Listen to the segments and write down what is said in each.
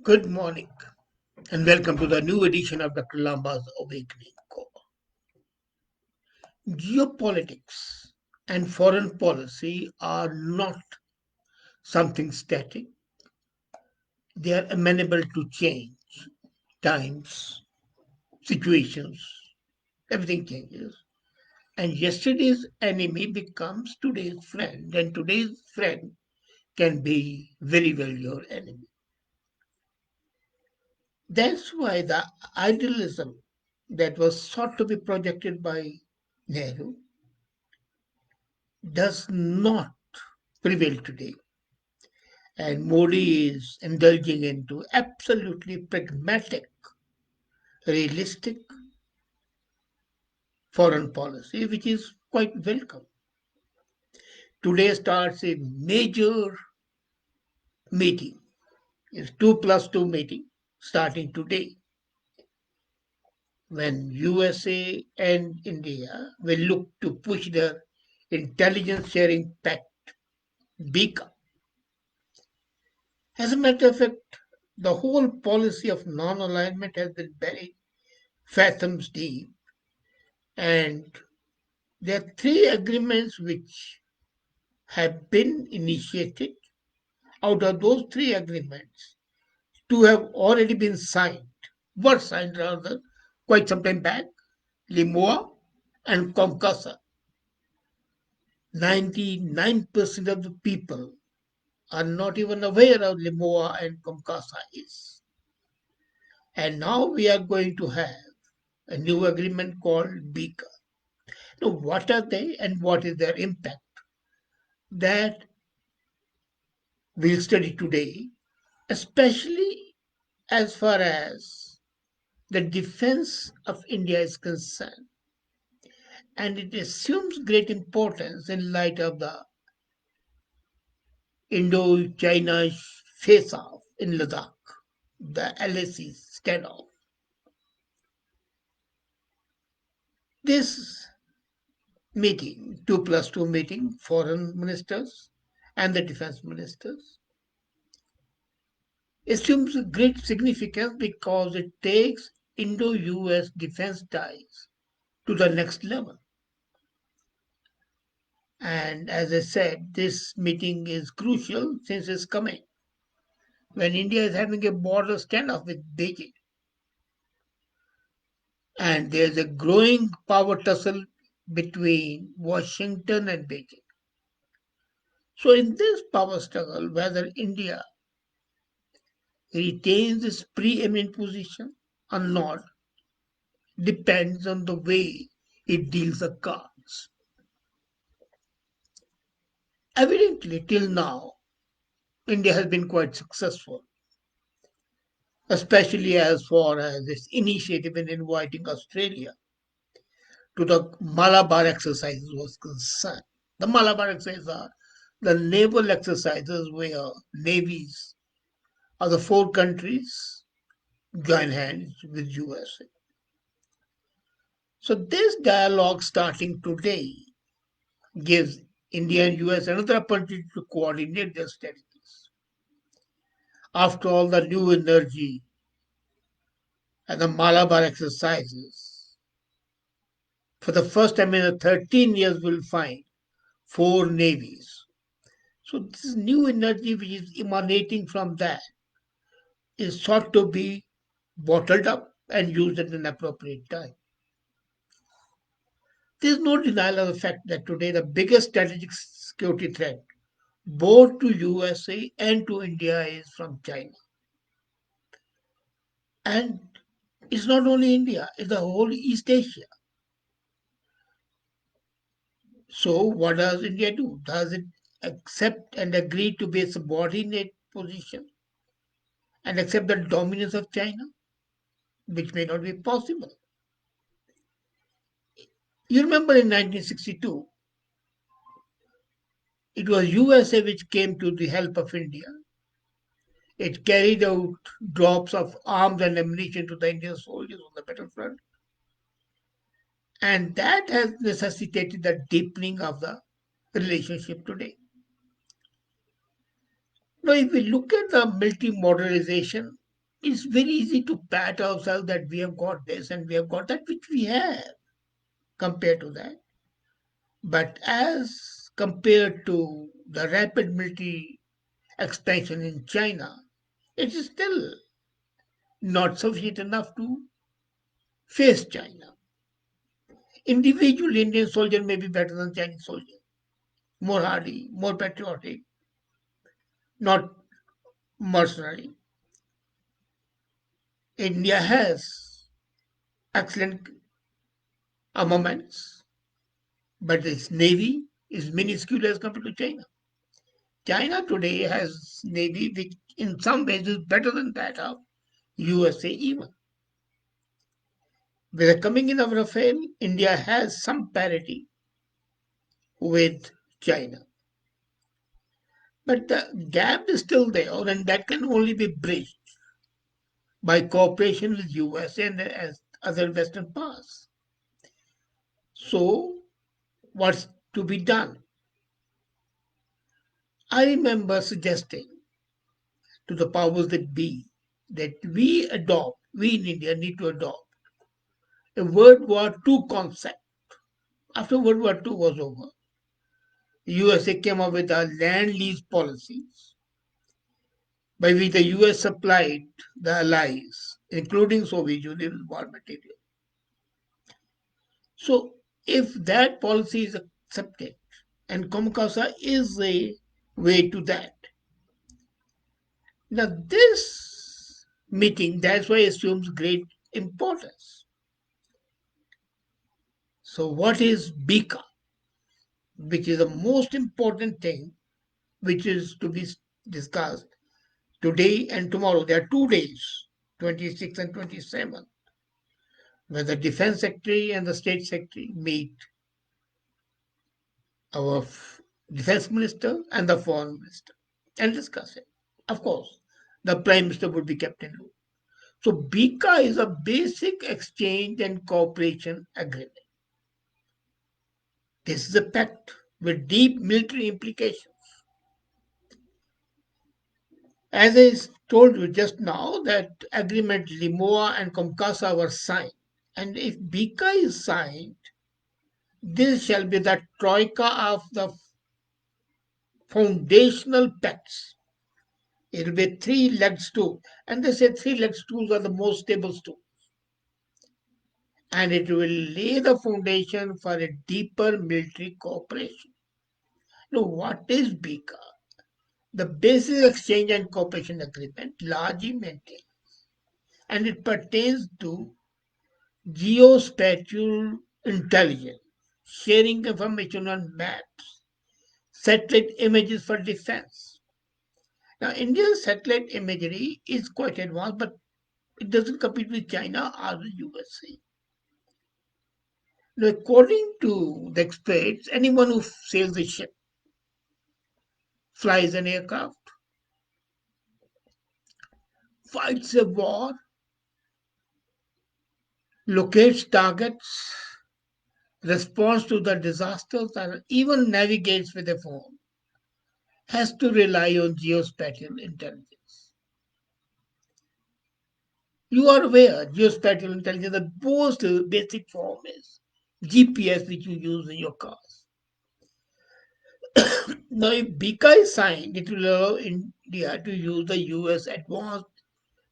Good morning and welcome to the new edition of Dr. Lamba's Awakening Call. Geopolitics and foreign policy are not something static, they are amenable to change. Times, situations, everything changes. And yesterday's enemy becomes today's friend, and today's friend can be very well your enemy. That's why the idealism that was thought to be projected by Nehru does not prevail today. And Modi is indulging into absolutely pragmatic, realistic foreign policy, which is quite welcome. Today starts a major meeting. It's 2+2 meeting starting today when USA and India will look to push their intelligence sharing pact, BICA. As a matter of fact, the whole policy of non-alignment has been buried fathoms deep, and there are three agreements which have been initiated. Out of those three agreements, two have already been signed, were signed rather, quite some time back, Limoa and Comcasa. 99% of the people are not even aware of Limoa and Comcasa is. And now we are going to have a new agreement called BICA. Now, what are they and what is their impact? That we'll study today, especially as far as the defense of India is concerned. And it assumes great importance in light of the Indo-China face-off in Ladakh, the LAC standoff. This meeting, 2+2 meeting, foreign ministers and the defense ministers, assumes great significance because it takes Indo-US defense ties to the next level. And as I said, this meeting is crucial since it's coming when India is having a border standoff with Beijing. And there's a growing power tussle between Washington and Beijing. So, in this power struggle, whether India retains its preeminent position or not depends on the way it deals the cards. Evidently, till now, India has been quite successful, especially as far as its initiative in inviting Australia to the Malabar exercises was concerned. The Malabar exercises are the naval exercises where navies of the four countries join hands with USA. So this dialogue starting today gives India and US another opportunity to coordinate their strategies. After all, the new energy and the Malabar exercises, for the first time in 13 years, we'll find four navies. So this new energy which is emanating from that is thought to be bottled up and used at an appropriate time. There is no denial of the fact that today the biggest strategic security threat, both to USA and to India, is from China. And it's not only India, it's the whole East Asia. So what does India do? Does it accept and agree to be a subordinate position and accept the dominance of China, which may not be possible? You remember in 1962, it was USA which came to the help of India. It carried out drops of arms and ammunition to the Indian soldiers on the battlefront. And that has necessitated the deepening of the relationship today. Now, if we look at the military modernization, it's very easy to pat ourselves that we have got this and we have got that, which we have compared to that. But as compared to the rapid military expansion in China, it is still not sufficient enough to face China. Individual Indian soldier may be better than Chinese soldier, more hardy, more patriotic, not mercenary. India has excellent armaments, but its navy is minuscule as compared to China. China today has navy which in some ways is better than that of USA even. With the coming in of Rafale, India has some parity with China. But the gap is still there, and that can only be bridged by cooperation with US and as other Western powers. So, what's to be done? I remember suggesting to the powers that be that we in India need to adopt a World War II concept. After World War II was over, the USA came up with a land lease policies by which the US supplied the allies, including Soviet Union, with war material. So, if that policy is accepted, and Komkasa is a way to that. Now, this meeting, that's why assumes great importance. So, what is Bika, which is the most important thing which is to be discussed today and tomorrow? There are 2 days, 26 and 27, where the defense secretary and the state secretary meet our defense minister and the foreign minister and discuss it. Of course, the prime minister would be kept in loop. So BICA is a basic exchange and cooperation agreement. This is a pact with deep military implications. As I told you just now, that agreement Limoa and Comcasa were signed. And if BICA is signed, this shall be the troika of the foundational pacts. It will be a three-legged stool. And they say three-legged stools are the most stable stool. And it will lay the foundation for a deeper military cooperation. Now, what is BICA? The Basic Exchange and Cooperation Agreement largely maintains, and it pertains to geospatial intelligence, sharing information on maps, satellite images for defense. Now, India's satellite imagery is quite advanced, but it doesn't compete with China or the USA. Now, according to the experts, anyone who sails a ship, flies an aircraft, fights a war, locates targets, responds to the disasters, and even navigates with a phone has to rely on geospatial intelligence. You are aware geospatial intelligence, the most basic form is GPS, which you use in your cars. Now, if BICA is signed, it will allow India to use the US advanced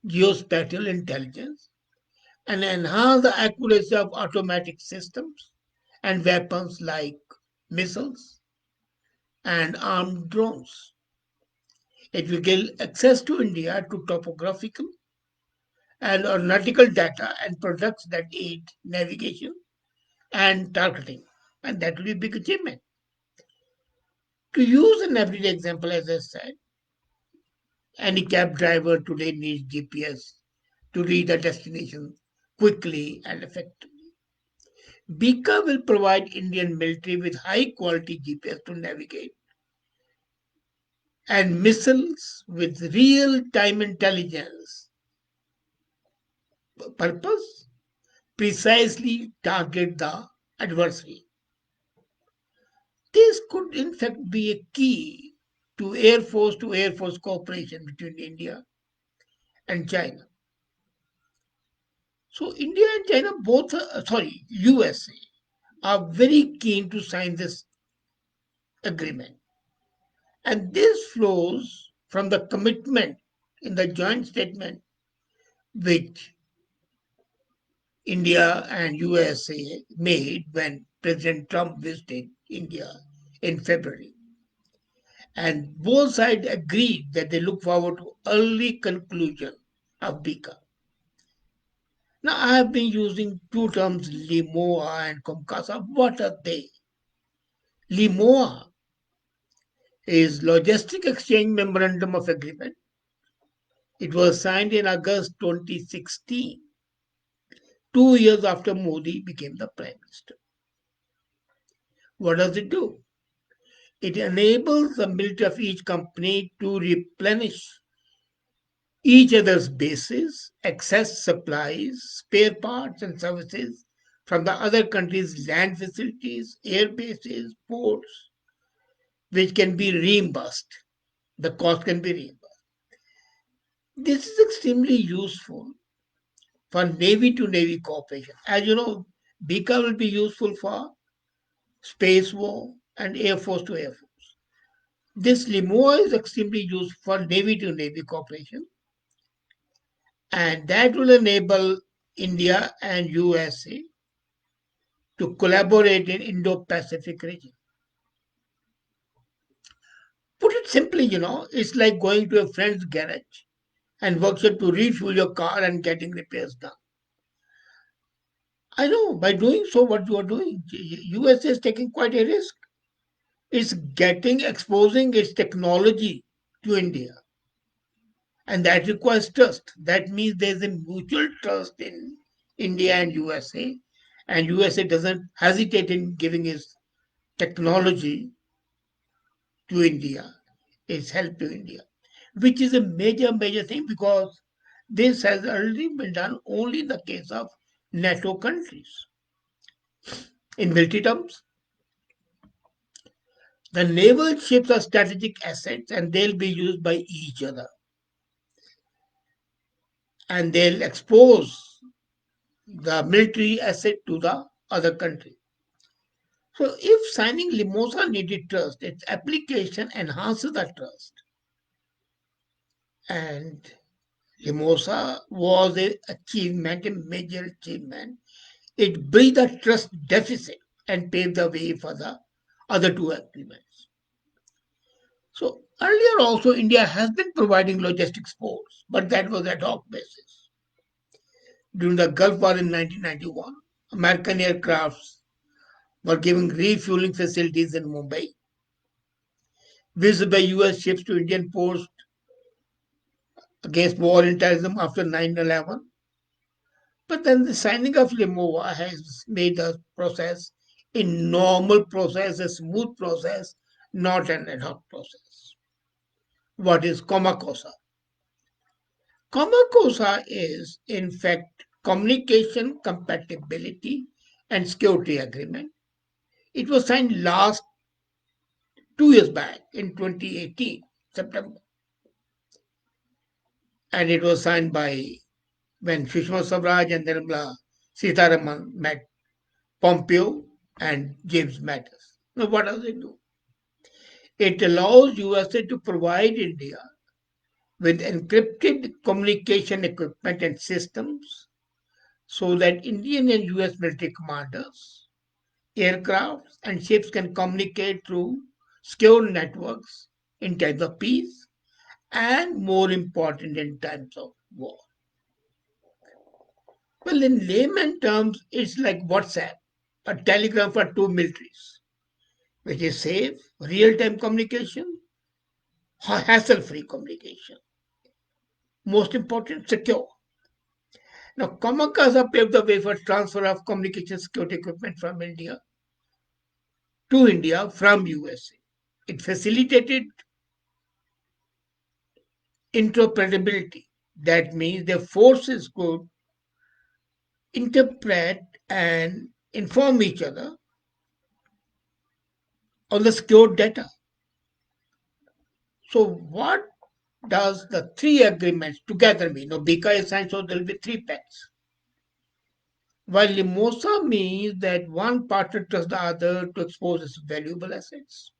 geospatial intelligence and enhance the accuracy of automatic systems and weapons like missiles and armed drones. It will give access to India to topographical and aeronautical data and products that aid navigation and targeting. And that will be a big achievement. To use an everyday example, as I said, any cab driver today needs GPS to reach a destination quickly and effectively. BICA will provide Indian military with high quality GPS to navigate and missiles with real time intelligence purpose precisely target the adversary. This could in fact be a key to Air Force cooperation between India and China. So India and China both, USA, are very keen to sign this agreement. And this flows from the commitment in the joint statement which India and USA made when President Trump visited India in February. And both sides agreed that they look forward to early conclusion of BICA. Now, I have been using two terms, LIMOA and COMCASA. What are they? LIMOA is Logistic Exchange Memorandum of Agreement. It was signed in August 2016, 2 years after Modi became the Prime Minister. What does it do? It enables the military of each company to replenish each other's bases, access supplies, spare parts, and services from the other country's land facilities, air bases, ports, which can be reimbursed. The cost can be reimbursed. This is extremely useful for Navy to Navy cooperation. As you know, BICA will be useful for space war and Air Force to Air Force. This LIMOA is extremely useful for Navy to Navy cooperation, and that will enable India and USA to collaborate in Indo-Pacific region. Put it simply, it's like going to a friend's garage and workshop to refuel your car and getting repairs done. I know by doing so, what you are doing, USA is taking quite a risk. It's exposing its technology to India, and that requires trust. That means there's a mutual trust in India and USA, and USA doesn't hesitate in giving its technology to India, its help to India, which is a major thing because this has already been done only in the case of NATO countries. In military terms, the naval ships are strategic assets and they'll be used by each other and they'll expose the military asset to the other country. So if signing Limosa needed trust, its application enhances that trust. And Limosa was a achievement, a major achievement. It bridged the trust deficit and paved the way for the other two agreements. So earlier also India has been providing logistics supports, but that was ad hoc basis. During the Gulf War in 1991, American aircrafts were giving refueling facilities in Mumbai, visited by US ships to Indian ports against war and terrorism after 9/11. But then the signing of Limova has made the process a normal process, a smooth process, not an ad hoc process. What is Komakosa? Komakosa is, in fact, communication compatibility and security agreement. It was signed last 2 years back in 2018, September. And it was signed by when Sushma Swaraj and Nirmala Sitharaman met Pompeo and James Mattis. Now, what does it do? It allows USA to provide India with encrypted communication equipment and systems so that Indian and US military commanders, aircraft, and ships can communicate through secure networks in times of peace and, more important, in times of war. Well, in layman terms, it's like WhatsApp, a telegram for two militaries, which is safe, real time communication, hassle free communication. Most important, secure. Now, Kamakasa paved the way for transfer of communication security equipment from India to India from USA. It facilitated interoperability. That means the forces could interpret and inform each other on the secured data. So, what does the three agreements together mean? Now, BICA is signed, so there will be three packs. while Limosa means that one partner trusts the other to expose its valuable assets.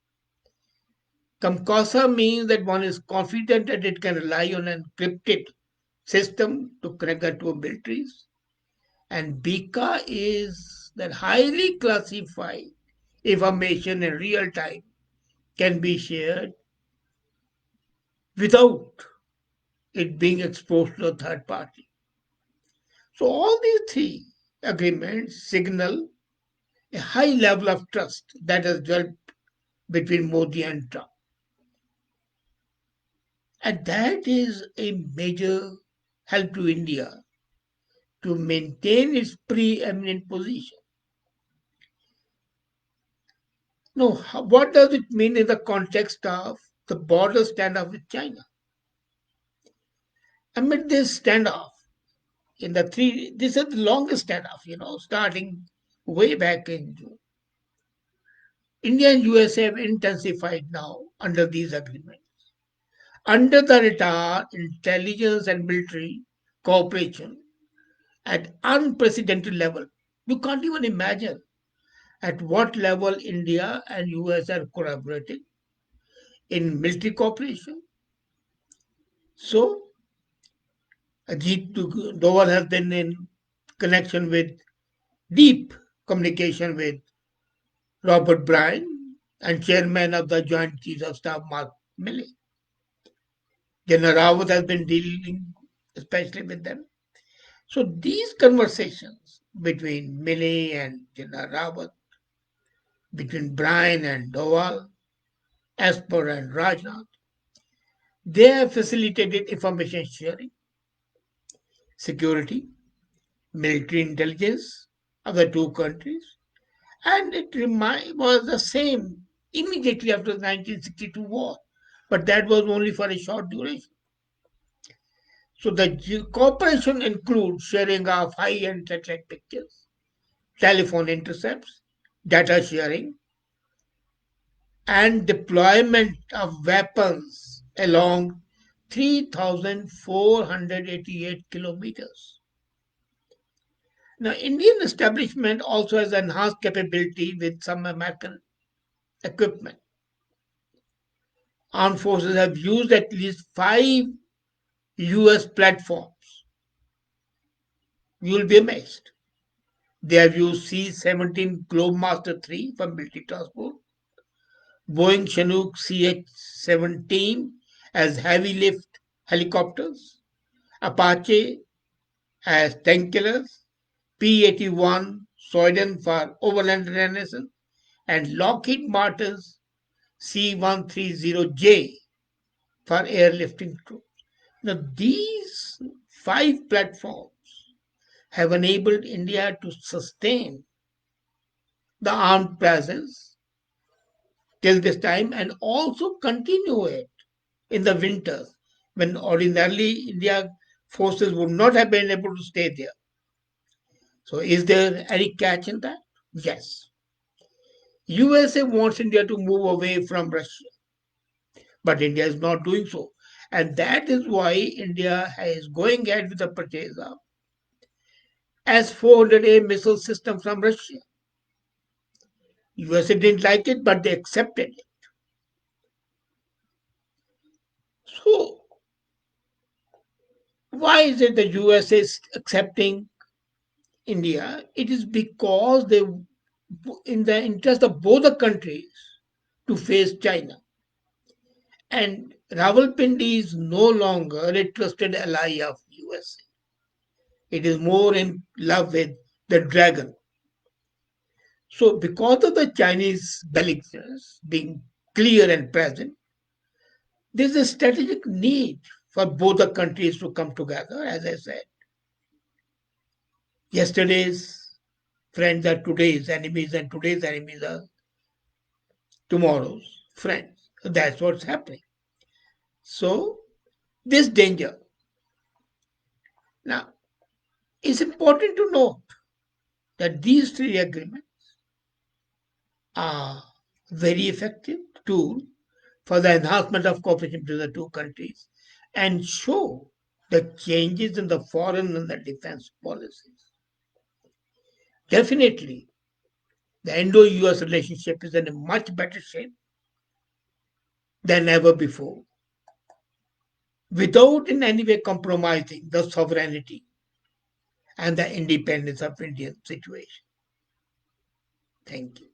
Kamkasa means that one is confident that it can rely on an encrypted system to connect the two militaries. And Bika is that highly classified information in real time can be shared without it being exposed to a third party. So all these three agreements signal a high level of trust that has developed between Modi and Trump. And that is a major help to India to maintain its preeminent position. Now, what does it mean in the context of the border standoff with China? Amid this standoff, this is the longest standoff, starting way back in June. India and USA have intensified now under these agreements. Under the radar, intelligence and military cooperation at unprecedented level. You can't even imagine at what level India and US are collaborating in military cooperation. So, Ajit Doval has been in connection with deep communication with Robert Bryan and chairman of the Joint Chiefs of Staff Mark Milley. General Rawat has been dealing especially with them. So these conversations between Milley and General Rawat, between Bryan and Doval, Esper and Rajnath, they have facilitated information sharing, security, military intelligence of the two countries, and it was the same immediately after the 1962 war, but that was only for a short duration. So the cooperation includes sharing of high-end satellite pictures, telephone intercepts, data sharing, and deployment of weapons along 3,488 kilometers. Now, Indian establishment also has enhanced capability with some American equipment. Armed forces have used at least 5 US platforms. You will be amazed. They have used C-17 Globemaster III for military transport, Boeing Chinook CH-17 as heavy lift helicopters, Apache as tank killers, P-81 Soydan for overland reconnaissance, and Lockheed Martin's C-130J for airlifting troops. Now, these 5 platforms have enabled India to sustain the armed presence till this time and also continue it in the winters when ordinarily India forces would not have been able to stay there. So is there any catch in that? Yes. USA wants India to move away from Russia, but India is not doing so. And that is why India is going ahead with the purchase of S-400A missile system from Russia. USA didn't like it, but they accepted it. So why is it the USA is accepting India? It is because they, in the interest of both the countries, to face China. And Rawalpindi is no longer a trusted ally of USA. It is more in love with the dragon. So because of the Chinese bellicose being clear and present, there's a strategic need for both the countries to come together, as I said. Yesterday's friends are today's enemies, and today's enemies are tomorrow's friends. So that's what's happening. So, this danger. Now, it's important to note that these three agreements are very effective tool for the enhancement of cooperation between the two countries and show the changes in the foreign and the defense policies. Definitely, the Indo-US relationship is in a much better shape than ever before, without in any way compromising the sovereignty and the independence of Indian situation. Thank you.